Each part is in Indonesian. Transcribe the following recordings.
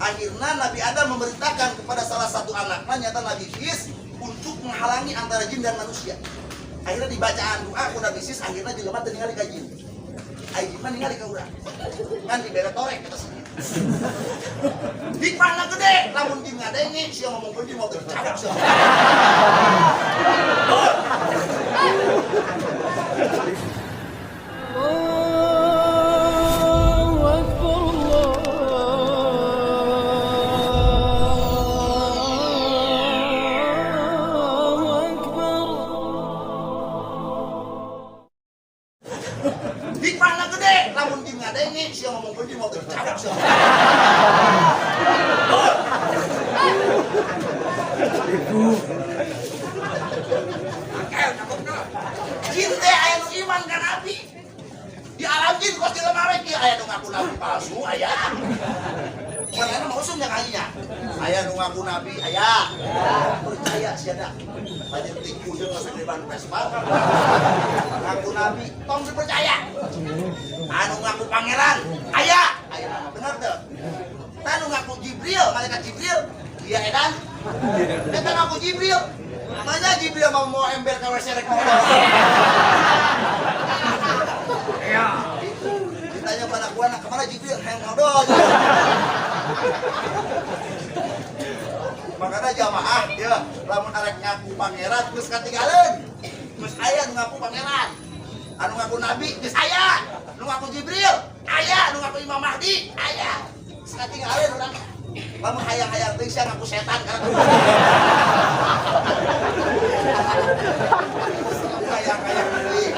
Akhirnya Nabi Adam memerintahkan kepada salah satu anaknya, nyata Nabi Is, untuk menghalangi antara jin dan manusia. Akhirnya dibacaan doa ku Nabi Is, akhirnya jelema teu ningali ka jin. Ai jin mah ningali ka urang. Kan dibere torek kita sini. Hikmahna gede, lamun jin ngadenge sia ngomongkeun jin mau tercabak sia. Hikmahna gede, lamun jin ngadenge sia ngomongkeun jin mau tercabak sia. Jin teh aya nu iman ka Nabi. Di alam jin kos jelema we kieu aya nu ngaku nabi palsu aya. Mana mah usum nya kalinya. Aya nu ngaku nabi aya. Percaya sia da. Banyak tipu jeung masa depan Vespa. Ngaku nabi tong dipercaya. Anu ngaku pangeran aya. Aya bener teu? Anu ngaku Jibril, malaikat Jibril, dia edan. Eta ngaku Jibril. Mana Jibril mau ember ka WC rek mau. Ya. Ditanya pada kuana kemana Jibril? Hayang ngobrol. Makanya jamaah ya, lamun arek ngaku pangeran geus katinggalan. Geus aya nu ngaku pangeran. Anu ngaku nabi geus aya. Nu ngaku Jibril aya, nu ngaku Imam Mahdi aya. Geus katinggalan urang. Lamun hayang-hayang teh sia ngaku setan kana. Hayang-hayang deui.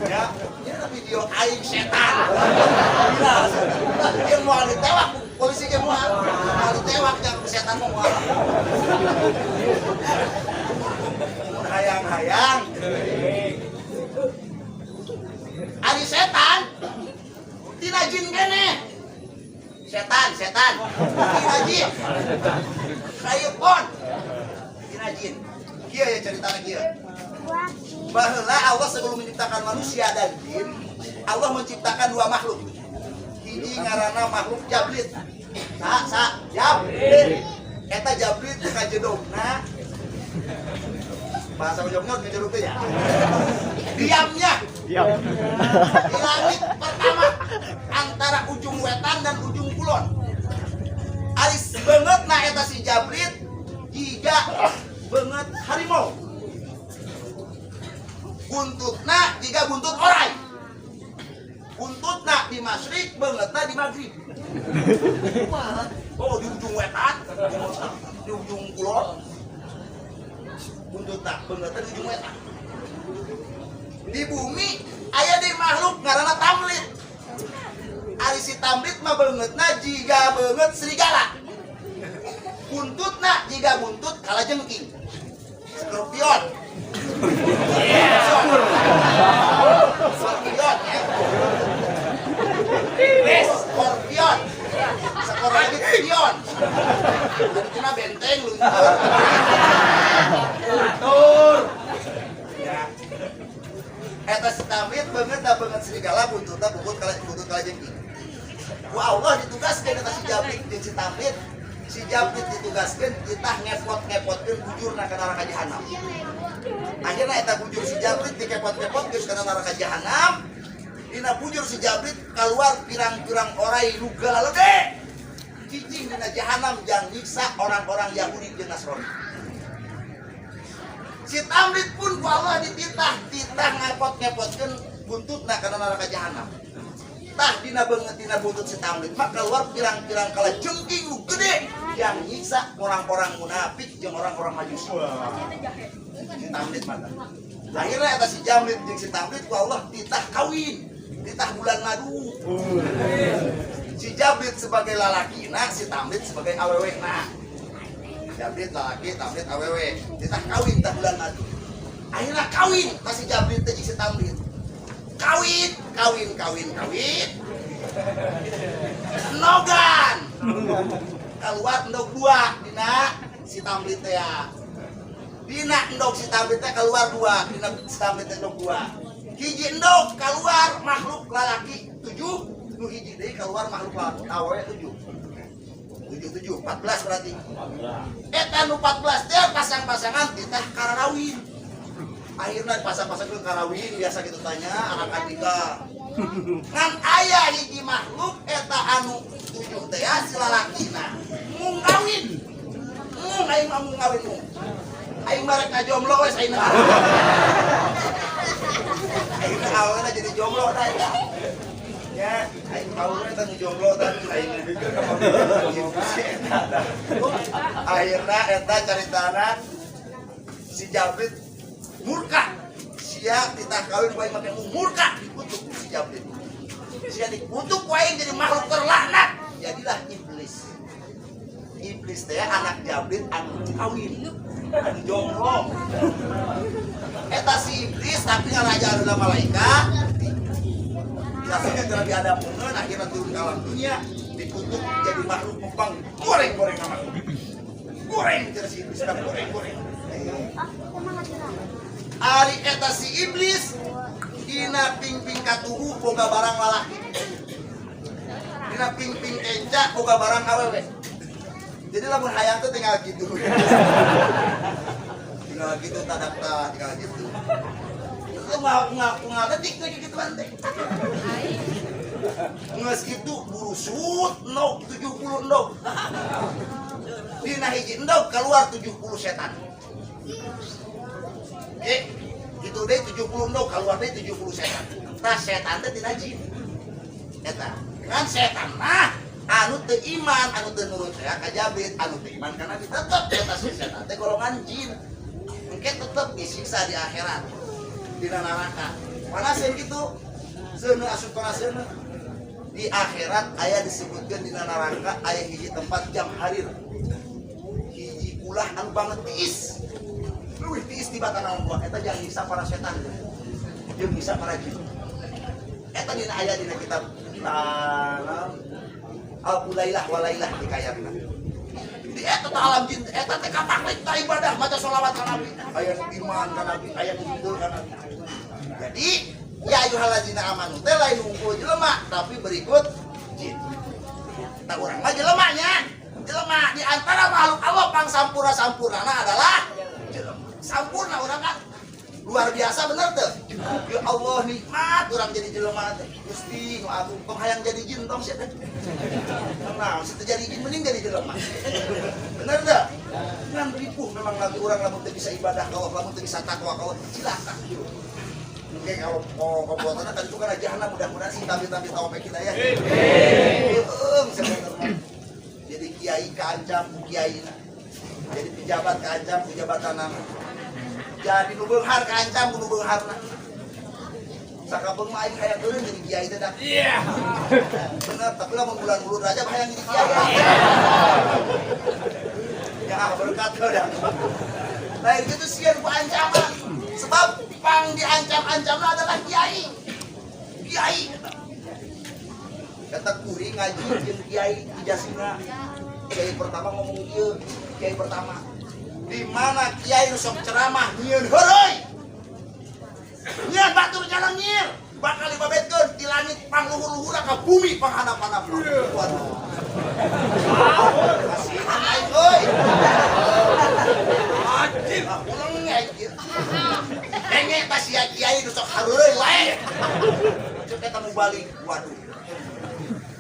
Ya, ini video aing setan. Gila. Dia mau ditewak polisi ge moal. Mau ditewak yang setan mau moal. Hayang-hayang. Ari setan. Tina jin kene. Setan. Tina jin. Kayu pon. Tina jin. Kieu ya ceritana kieu. Baheula Allah sebelum menciptakan manusia dan jin, Allah menciptakan dua makhluk. Hiji ngaranna makhluk Jabrit. Jabrit. Eta Jabrit teh kajedogna. Bahasa ujungnya kajedog teh ya. Diamnya. Diam. Di langit pertama antara ujung wetan dan ujung kulon. Alis beungeut na eta si Jabrit jiga beungeut harimau. Buntutna jika buntut orai. Buntutna di masyrik, beungeutna di maghrib. Oh, di ujung wetan, di ujung kulon. Buntutna beungeutna di ujung wetan. Di bumi aya di makhluk ngaranna tamlit. Ari si tamlit mah beungeutna jiga beungeut serigala. Buntutna jiga buntut kalajengking. Scorpion. Scorpion ya. Scorpion. Skor lagi pion. Dan kena benteng luntur. Ya. Eta si tamit beungeut serigala buntutna buntut kalajengking. Ku Allah ditugaskeun eta si Jabrit jeung si tamit. Si Jabrit ditugaskeun kita ngepot-ngepotkeun bujurna ka neraka jahanam. Akhirna eta bujur si Jabrit dikepot-kepot geus kana neraka jahanam. Dina bujur si Jabrit keluar pirang-pirang orai nu galede. Cicing dina jahanam jang nyiksa orang-orang Yahudi jeung Nasrani. Si Tamrit pun ku Allah dititah ngepot-ngepotkeun buntutna kana neraka jahanam. Tah dina beungeut dina buntut si Tamrit mah keluar pirang-pirang kalajengking nu gede yang nyiksa orang-orang munafik jeung orang-orang majusi. Si Tamrit mah. Akhirnya eta si Jabrit jeung si Tamrit ku Allah titah kawin, titah bulan madu. Si Jabrit sebagai lalakina, si Tamrit sebagai awewena. Jabrit lalaki, Tamrit awewe. Titah kawin tah bulan madu. Akhirnya kawin ka si Jabrit jeung si Tamrit. Kawin. Nogan. Keluar endog dua dina si Tamrit teh ya. Dina endog si Tamrit teh keluar dua, dina si Tamrit teh endog dua. Hiji endog keluar makhluk lalaki 7, nu hiji deui keluar makhluk awewe 7. 7 14 berarti. Eta nu 14 teh pasang-pasangan titah karawin. Akhirnya pasang-pasang ke karawin biasa gitu tanya anak adika. Ngan aya hiji makhluk eta anu 7 teh si lalakina. Mung kawin. Aing mah mung kawin mung. Aing barek ngajomblo wes aing. Aing awalnya jadi jomblo tah. Ya, aing awalnya teh jomblo tah aing. Akhirna eta caritana si Jabrit murka. Sia titah kawin ku aing make murka dikutuk si Jabrit. Sia dikutuk ku aing jadi makhluk terlaknat. Jadilah iblis. Iblis teh anak Jabrit anu kawin. Anu jomblo. Eta si iblis tapi ngaraja adalah malaikat. Biasanya terapi ada pungan akhirnya turun ke alam dunia dikutuk jadi makhluk mempang goreng-goreng sama goreng terus si iblis kan goreng-goreng. Ari eta si iblis dina ping-ping katuhu boga barang lalaki. Dina ping-ping kenca boga barang awewe. Jadi lamun hayang teh tinggal gitu. Tinggal gitu tadakta tinggal gitu. Itu ngaku detik teh gitu teh. Nges gitu burusut endog 70 endog. Dina hiji endog keluar 70 setan. Gitu deh 70 endog keluar deh 70 setan. Tah setan teh tina jin. Eta. Kan setan mah anu teu iman, anu teu nurut saya ka Jabrit, anu teu iman kana ditetep eta setan teh golongan jin. Engke tetep disiksa di akhirat. Dina neraka. Panaseun kitu. Seuneu asup kana seuneu. Di akhirat aya disebutkeun dina neraka aya hiji tempat jam harir. Hiji ulah anu banget tiis. Leuwih tiis di batana Allah eta jang nyiksa para setan. Jeung nyiksa para jin. Eta dina aya dina kitab Al-Ulailah walailah dikayarna. Di eta alam jin eta teh kapaklik ta ibadah maca sholawat ka Nabi. Aya iman ka Nabi, aya hidul ka Nabi. Jadi ya ayyuhallazina amanu teh lain unggul jelema tapi berikut jin. Tah urang mah jelemanya. Jelema di antara makhluk Allah pang sampurna-sampurnana adalah jelema. Sampurna urang kan luar biasa bener tuh. Ya Allah nikmat orang jadi jelema teh. Gusti nu agung tong hayang jadi jin tong sia teh. Nah, situ jadi jin mending jadi jelema. Bener teh? Ngan ripuh memang lagi orang lamun teu bisa ibadah ka Allah, lamun teu bisa takwa ka Allah, silakan. Oke, kalau komputernya kan itu kan jahanam mudah-mudahan sih tapi taupe kita ya. Jadi kiai kancam kiai. Jadi pejabat kancam pejabatan. Jadi nu beunghar kancam nu beungharna. Sakabeung mah aing hayang eureun jadi kiai teh dah. Iya. Bener, tapi lamun bulan-bulan Rajab hayang jadi kiai. Ya berkat dah. Lain gitu sieun ku ancaman. Sebab pang diancam-ancamna adalah kiai. Kiai. Kata kuring ngaji jeung kiai ijazahna. Kiai pertama ngomong ieu, kiai pertama. Di mana kiai nu sok ceramah nyieun heureuy. Nyieun batur jalan nyieur, bakal dibabetkeun di langit pangluhur-luhurna ka bumi panghadap-hadapna. Waduh. Masih aing euy. Anjir, ulang anjir. Enge ta sia kiai nu sok hareureuy wae. Cuk eta nu balik. Waduh.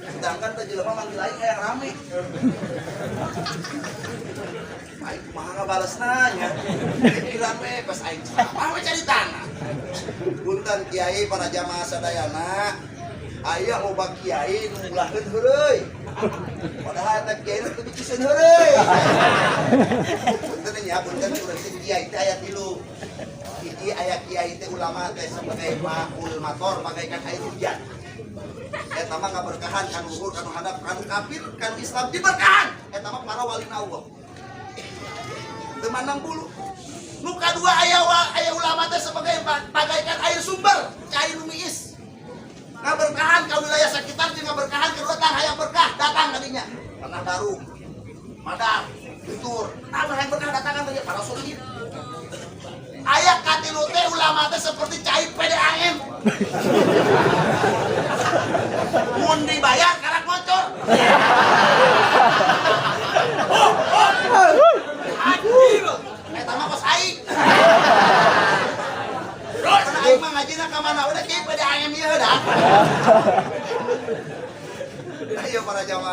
Sedangkan teh jelema manggil aing hayang rame. Aing kumaha ngabalesna nya. Pikiran we pas aing ceramah we caritana. Punten kiai para jamaah sadayana, aya loba kiai nu ngulahkeun heureuy. Padahal eta kiai nu teu bikiseun heureuy. Punten nya punten urang kiai teh aya 3. Hiji aya kiai teh ulama teh sebagai ma'ul mator bagaikan air hujan. Eta mah ngaberkahan kanu luhur kanu handap kanu kafir kanu Islam diberkahan. Eta mah para walina Allah. Teman 60. Nu kadua aya ulama teh sebagai bagaikan air sumber, cai nu miis. Ngaberkahan ka wilayah sekitar jeung ngaberkahan ka datang hayang berkah datang kadinya. Tanah Baru, Madang, Guntur. Tah hayang berkah datangan teh para solihin. Aya katilu teh ulama teh seperti cai PDAM. Mun dibayar karak ngocor.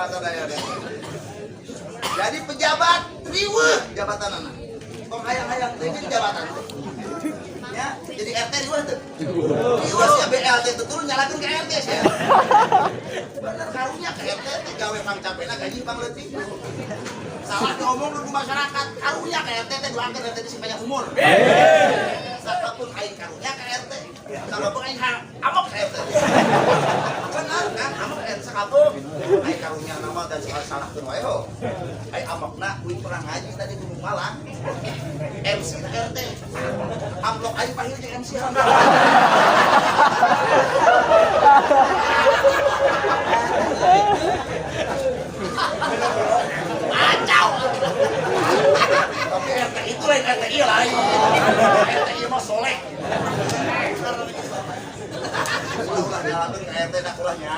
sadaya deh. Jadi pejabat riweuh jabatan anak. Tong hayang-hayang teh jabatan. Ya, jadi RT riweuh teh. Riweuh sia BLT teh turun nyalakeun ke RT sia. Bener karunya ke RT teh gawe pangcapena gaji pang leutik. Salah ngomong ke masyarakat, karunya ke RT teh doakeun RT teh panjang umur. Sakapun aing karunya ke RT. Sakapun aing amok ke RT. Benar kan? Amok ke RT sakapun. Aing karunya nama dan salahkeun wae ho. Aing amokna kuing perang ngaji tadi Gunung Malang. MC na RT. Amplok aing panggil jeung MC. Kacau. Tapi RT itu lain RTI lain. RTI mah soleh. Ulah nyalakeun ke RT dah ulahnya.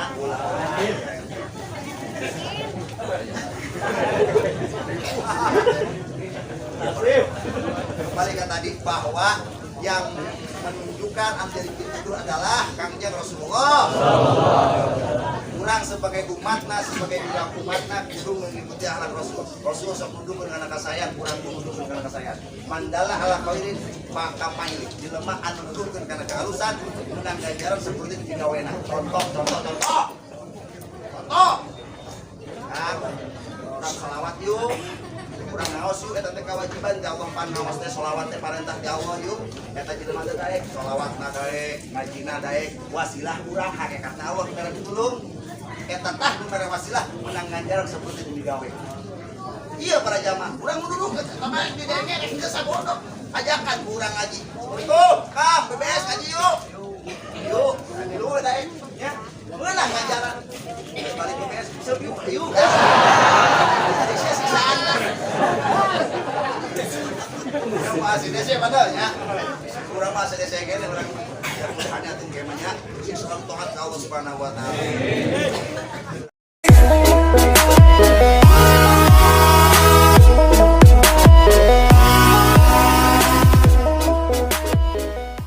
Kembali ke tadi bahwa yang menunjukkan menjadi itu adalah Kangjeng Rasulullah. Kurang sebagai umatna, sebagai budak umatna, kudu mengikuti anak Rasul. Rasul sok nuduh dengan anak sayang, kurang nuduh dengan anak sayang. Mandalah ala khairin maka paili. Jelema anu nuduhkeun kana kehalusan, menang ganjaran seperti di gawena. Contoh. Nah, kurang salawat yuk. Kurang ngaos yuk, eta teh kewajiban di Allah pan ngaos teh sholawat teh parentah di Allah yuk. Eta jelema teh daek sholawatna daek, ngajina daek, wasilah urang hakikatna Allah mere ditulung. Eta tah nu mere wasilah menang ganjaran seperti di gawe. Iya para jamaah, urang nuduh kemarin di denge rek geus sabodok. Ajakan urang ngaji. Assalamualaikum, Kang, BBS ngaji yuk. Yuk, ngaji dulu daek ya. Menang ganjaran. Balik BBS, sepiu yuk. Jadi sisaan lah. Yang masih desa padahal ya. Kurang masih desa gini orang yang hanya tinggi banyak. Selalu taat ke Allah Subhanahu wa taala.